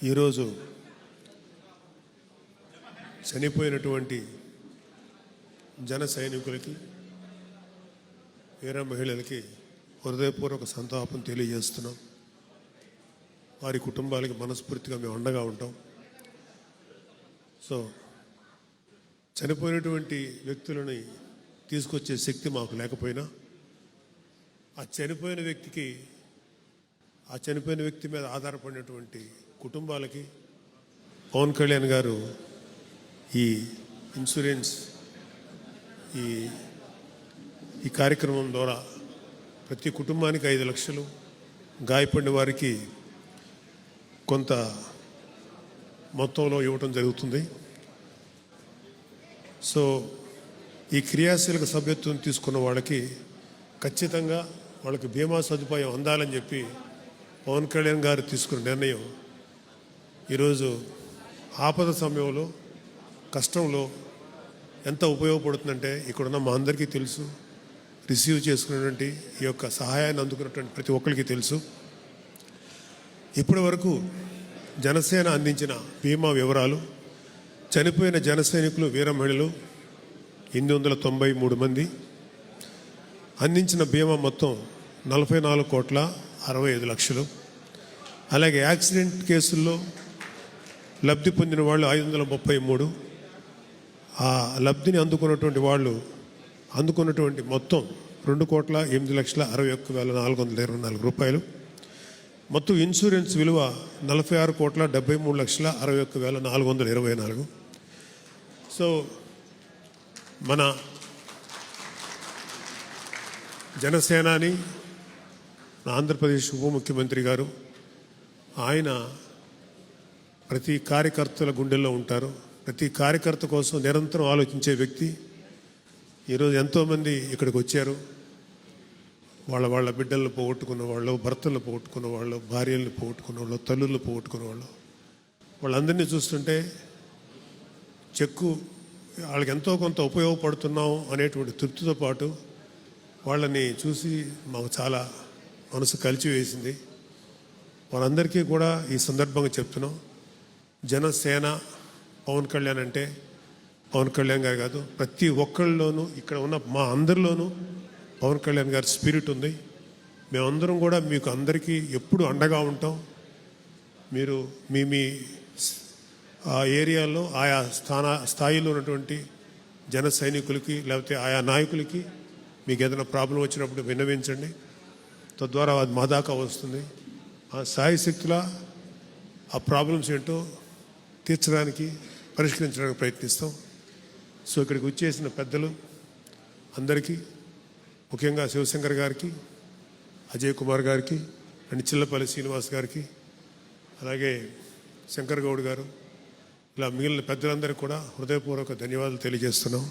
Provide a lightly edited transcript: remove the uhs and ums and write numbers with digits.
ఈరోజు చనిపోయినటువంటి జన సైనికులకి, వీర మహిళలకి హృదయపూర్వక సంతాపం తెలియజేస్తున్నాం. వారి కుటుంబాలకి మనస్ఫూర్తిగా మేము అండగా ఉంటాం. సో చనిపోయినటువంటి వ్యక్తులని తీసుకొచ్చే శక్తి మాకు లేకపోయినా ఆ చనిపోయిన వ్యక్తి మీద ఆధారపడినటువంటి కుటుంబాలకి పవన్ కళ్యాణ్ గారు ఈ ఇన్సూరెన్స్ ఈ కార్యక్రమం ద్వారా ప్రతి కుటుంబానికి 5 లక్షలు, గాయపడిన వారికి కొంత మొత్తంలో ఇవ్వటం జరుగుతుంది. సో ఈ క్రియాశీలక సభ్యత్వం తీసుకున్న వాళ్ళకి ఖచ్చితంగా వాళ్ళకి బీమా సదుపాయం అందాలని చెప్పి పవన్ కళ్యాణ్ గారు తీసుకున్న నిర్ణయం ఈరోజు ఆపద సమయంలో, కష్టంలో ఎంత ఉపయోగపడుతుందంటే ఇక్కడున్న మా అందరికీ తెలుసు. రిసీవ్ చేసుకున్నటువంటి ఈ యొక్క సహాయాన్ని అందుకున్నటువంటి ప్రతి ఒక్కరికి తెలుసు. ఇప్పటి వరకు జనసేన అందించిన బీమా వివరాలు, చనిపోయిన జన సైనికులు, వీర మహిళలు 893 మంది, అందించిన బీమా మొత్తం 44,65,00,000. అలాగే యాక్సిడెంట్ కేసుల్లో లబ్ధి పొందిన వాళ్ళు 533. ఆ లబ్ధిని అందుకున్నటువంటి మొత్తం 2,08,61,424 రూపాయలు. మొత్తం ఇన్సూరెన్స్ విలువ 46,73,61,424. సో మన జనసేనాని, ఆంధ్రప్రదేశ్ ఉప ముఖ్యమంత్రి గారు, ఆయన ప్రతి కార్యకర్తల గుండెల్లో ఉంటారు. ప్రతి కార్యకర్త కోసం నిరంతరం ఆలోచించే వ్యక్తి. ఈరోజు ఎంతోమంది ఇక్కడికి వచ్చారు. వాళ్ళ బిడ్డలను పోగొట్టుకున్న వాళ్ళు, భర్తలను పోగొట్టుకున్న వాళ్ళు, భార్యలను పోగొట్టుకున్న వాళ్ళు, తల్లులను పోగొట్టుకున్న వాళ్ళు, వాళ్ళందరినీ చూస్తుంటే వాళ్ళకి ఎంతో కొంత ఉపయోగపడుతున్నాం అనేటువంటి తృప్తితో పాటు వాళ్ళని చూసి మాకు చాలా మనసు కలిచివేసింది. వాళ్ళందరికీ కూడా ఈ సందర్భంగా చెప్తున్నాం, జనసేన పవన్ కళ్యాణ్ అంటే పవన్ కళ్యాణ్ గారు కాదు, ప్రతి ఒక్కళ్ళలోనూ, ఇక్కడ ఉన్న మా అందరిలోనూ పవన్ కళ్యాణ్ గారి స్పిరిట్ ఉంది. మేమందరం కూడా మీకు అందరికీ ఎప్పుడు అండగా ఉంటాం. మీరు మీ ఆ ఏరియాలో ఆయా స్థాయిలో ఉన్నటువంటి జన సైనికులకి, లేకపోతే ఆయా నాయకులకి మీకు ఏదైనా ప్రాబ్లం వచ్చినప్పుడు విన్నవించండి. తద్వారా అది మా దాకా వస్తుంది. ఆ సాయశక్తుల ఆ ప్రాబ్లమ్స్ ఏంటో తీర్చడానికి, పరిష్కరించడానికి ప్రయత్నిస్తాం. సో ఇక్కడికి వచ్చేసిన పెద్దలు అందరికీ, ముఖ్యంగా శివశంకర్ గారికి, అజయ్ కుమార్ గారికి, అండ్ చిల్లపల్లి శ్రీనివాస్ గారికి, అలాగే శంకర్ గౌడ్ గారు, ఇలా మిగిలిన పెద్దలందరికీ కూడా హృదయపూర్వక ధన్యవాదాలు తెలియజేస్తున్నాం.